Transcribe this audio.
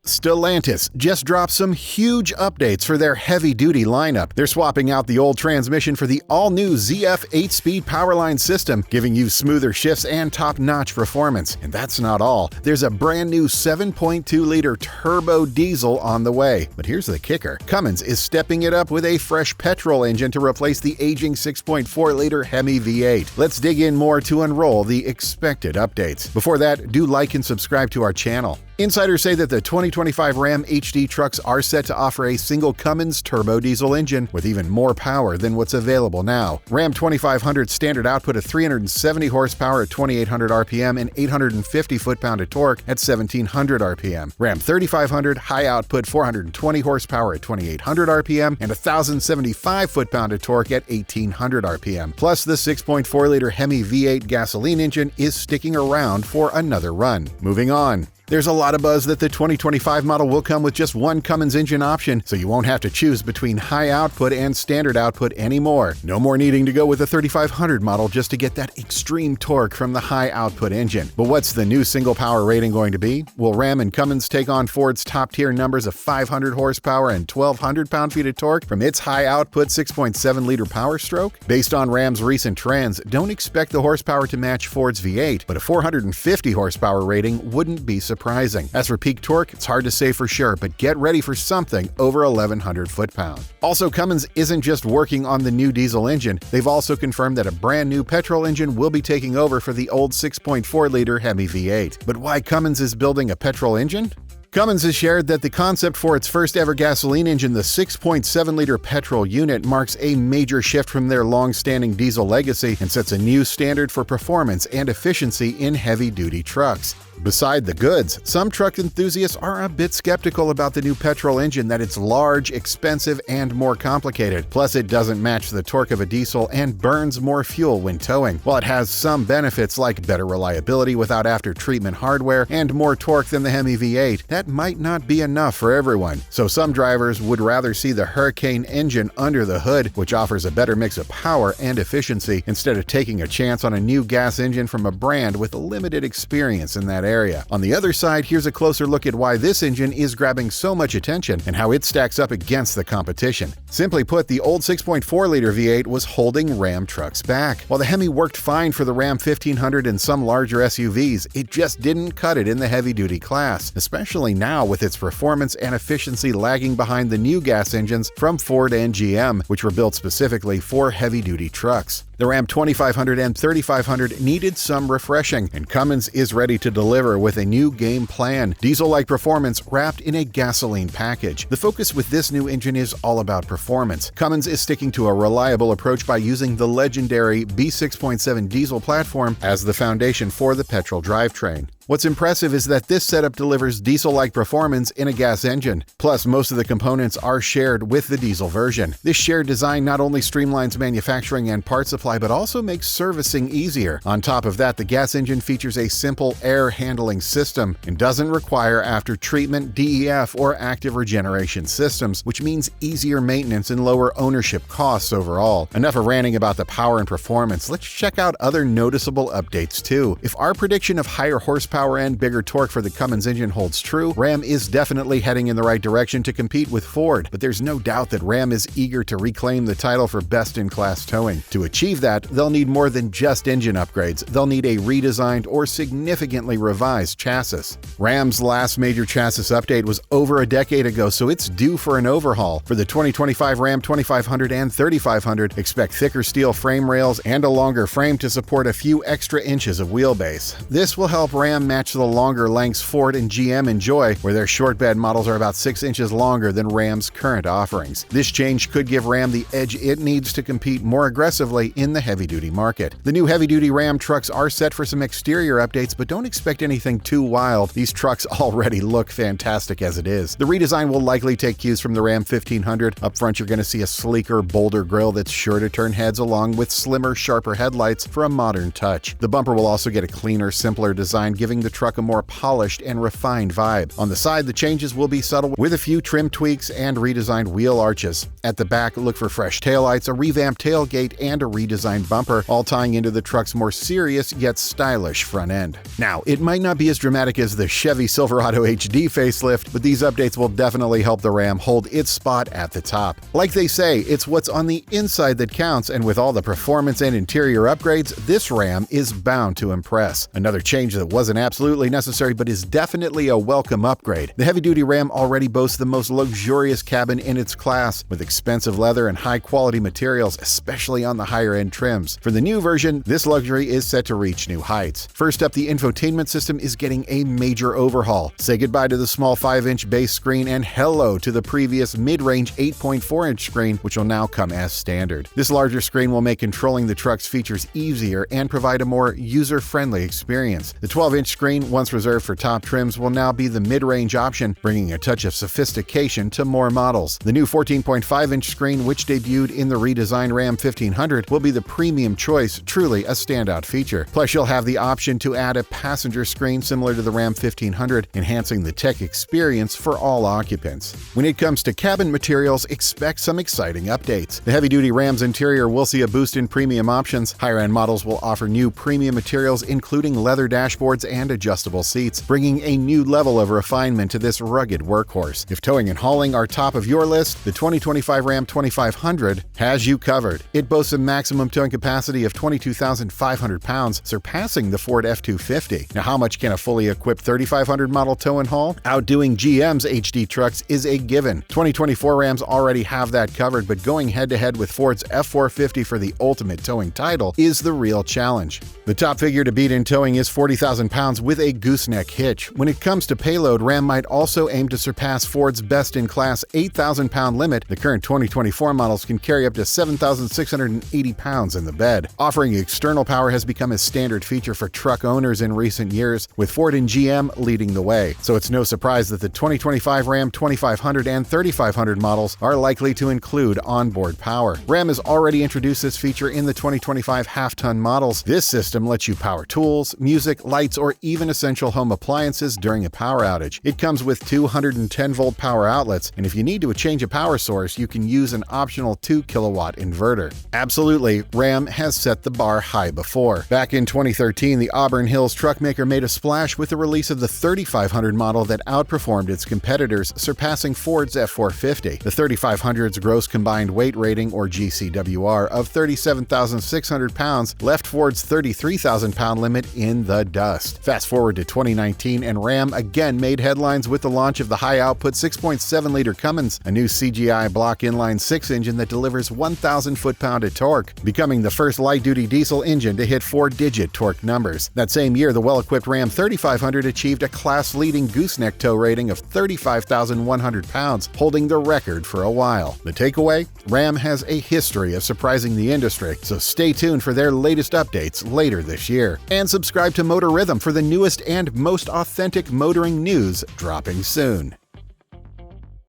Stellantis just dropped some huge updates for their heavy-duty lineup. They're swapping out the old transmission for the all-new ZF 8-speed Powerline system, giving you smoother shifts and top-notch performance. And that's not all. There's a brand new 7.2-liter turbo diesel on the way. But here's the kicker. Cummins is stepping it up with a fresh petrol engine to replace the aging 6.4-liter HEMI V8. Let's dig in more to unroll the expected updates. Before that, do like and subscribe to our channel. Insiders say that the 2025 Ram HD trucks are set to offer a single Cummins turbo diesel engine with even more power than what's available now. Ram 2500 standard output of 370 horsepower at 2,800 RPM and 850 foot-pound of torque at 1,700 RPM. Ram 3500 high output 420 horsepower at 2,800 RPM and 1,075 foot-pound of torque at 1,800 RPM. Plus, the 6.4-liter HEMI V8 gasoline engine is sticking around for another run. Moving on. There's a lot of buzz that the 2025 model will come with just one Cummins engine option, so you won't have to choose between high output and standard output anymore. No more needing to go with the 3500 model just to get that extreme torque from the high output engine. But what's the new single power rating going to be? Will Ram and Cummins take on Ford's top tier numbers of 500 horsepower and 1,200 pound-feet of torque from its high output 6.7-liter Power Stroke? Based on Ram's recent trends, don't expect the horsepower to match Ford's V8, but a 450 horsepower rating wouldn't be surprising. As for peak torque, it's hard to say for sure, but get ready for something over 1,100 foot-pound. Also, Cummins isn't just working on the new diesel engine, they've also confirmed that a brand new petrol engine will be taking over for the old 6.4-liter HEMI V8. But why Cummins is building a petrol engine? Cummins has shared that the concept for its first-ever gasoline engine, the 6.7-liter petrol unit, marks a major shift from their long-standing diesel legacy and sets a new standard for performance and efficiency in heavy-duty trucks. Beside the goods, some truck enthusiasts are a bit skeptical about the new petrol engine, that it's large, expensive, and more complicated. Plus, it doesn't match the torque of a diesel and burns more fuel when towing. While it has some benefits like better reliability without after-treatment hardware and more torque than the HEMI V8, that might not be enough for everyone. So some drivers would rather see the Hurricane engine under the hood, which offers a better mix of power and efficiency, instead of taking a chance on a new gas engine from a brand with limited experience in that area. On the other side, here's a closer look at why this engine is grabbing so much attention and how it stacks up against the competition. Simply put, the old 6.4-liter V8 was holding Ram trucks back. While the HEMI worked fine for the Ram 1500 and some larger SUVs, it just didn't cut it in the heavy-duty class, especially now with its performance and efficiency lagging behind the new gas engines from Ford and GM, which were built specifically for heavy-duty trucks. The Ram 2500 and 3500 needed some refreshing, and Cummins is ready to deliver with a new game plan, diesel-like performance wrapped in a gasoline package. The focus with this new engine is all about performance. Cummins is sticking to a reliable approach by using the legendary B6.7 diesel platform as the foundation for the petrol drivetrain. What's impressive is that this setup delivers diesel-like performance in a gas engine. Plus, most of the components are shared with the diesel version. This shared design not only streamlines manufacturing and part supply, but also makes servicing easier. On top of that, the gas engine features a simple air handling system and doesn't require after-treatment, DEF, or active regeneration systems, which means easier maintenance and lower ownership costs overall. Enough of ranting about the power and performance. Let's check out other noticeable updates too. If our prediction of higher horsepower and bigger torque for the Cummins engine holds true, Ram is definitely heading in the right direction to compete with Ford, but there's no doubt that Ram is eager to reclaim the title for best-in-class towing. To achieve that, they'll need more than just engine upgrades. They'll need a redesigned or significantly revised chassis. Ram's last major chassis update was over a decade ago, so it's due for an overhaul. For the 2025 Ram 2500 and 3500, expect thicker steel frame rails and a longer frame to support a few extra inches of wheelbase. This will help Ram match the longer lengths Ford and GM enjoy, where their short bed models are about 6 inches longer than Ram's current offerings. This change could give Ram the edge it needs to compete more aggressively in the heavy-duty market. The new heavy-duty Ram trucks are set for some exterior updates, but don't expect anything too wild. These trucks already look fantastic as it is. The redesign will likely take cues from the Ram 1500. Up front, you're going to see a sleeker, bolder grille that's sure to turn heads, along with slimmer, sharper headlights for a modern touch. The bumper will also get a cleaner, simpler design, giving giving the truck a more polished and refined vibe. On the side, the changes will be subtle with a few trim tweaks and redesigned wheel arches. At the back, look for fresh taillights, a revamped tailgate, and a redesigned bumper, all tying into the truck's more serious yet stylish front end. Now, it might not be as dramatic as the Chevy Silverado HD facelift, but these updates will definitely help the Ram hold its spot at the top. Like they say, it's what's on the inside that counts, and with all the performance and interior upgrades, this Ram is bound to impress. Another change that wasn't absolutely necessary but is definitely a welcome upgrade. The heavy-duty Ram already boasts the most luxurious cabin in its class, with expensive leather and high-quality materials, especially on the higher-end trims. For the new version, this luxury is set to reach new heights. First up, the infotainment system is getting a major overhaul. Say goodbye to the small 5-inch base screen and hello to the previous mid-range 8.4-inch screen, which will now come as standard. This larger screen will make controlling the truck's features easier and provide a more user-friendly experience. The 12-inch screen, once reserved for top trims, will now be the mid-range option, bringing a touch of sophistication to more models. The new 14.5-inch screen, which debuted in the redesigned Ram 1500, will be the premium choice, truly a standout feature. Plus, you'll have the option to add a passenger screen similar to the Ram 1500, enhancing the tech experience for all occupants. When it comes to cabin materials, expect some exciting updates. The heavy-duty Ram's interior will see a boost in premium options. Higher-end models will offer new premium materials, including leather dashboards and adjustable seats, bringing a new level of refinement to this rugged workhorse. If towing and hauling are top of your list, the 2025 Ram 2500 has you covered. It boasts a maximum towing capacity of 22,500 pounds, surpassing the Ford F-250. Now, how much can a fully equipped 3500 model tow and haul? Outdoing GM's HD trucks is a given. 2024 Rams already have that covered, but going head-to-head with Ford's F-450 for the ultimate towing title is the real challenge. The top figure to beat in towing is 40,000 pounds with a gooseneck hitch. When it comes to payload, Ram might also aim to surpass Ford's best-in-class 8,000-pound limit. The current 2024 models can carry up to 7,680 pounds in the bed. Offering external power has become a standard feature for truck owners in recent years, with Ford and GM leading the way. So it's no surprise that the 2025 Ram 2500 and 3500 models are likely to include onboard power. Ram has already introduced this feature in the 2025 half-ton models. This system lets you power tools, music, lights, or even essential home appliances during a power outage. It comes with 210-volt power outlets, and if you need to change a power source, you can use an optional 2-kilowatt inverter. Absolutely, Ram has set the bar high before. Back in 2013, the Auburn Hills truck maker made a splash with the release of the 3500 model that outperformed its competitors, surpassing Ford's F-450. The 3500's gross combined weight rating, or GCWR, of 37,600 pounds left Ford's 33,000-pound limit in the dust. Fast forward to 2019, and Ram again made headlines with the launch of the high-output 6.7-liter Cummins, a new CGI block inline-6 engine that delivers 1,000 foot-pound of torque, becoming the first light-duty diesel engine to hit 4-digit torque numbers. That same year, the well-equipped Ram 3500 achieved a class-leading gooseneck tow rating of 35,100 pounds, holding the record for a while. The takeaway? Ram has a history of surprising the industry, so stay tuned for their latest updates later this year. And subscribe to Motor Rhythm for the newest and most authentic motoring news dropping soon.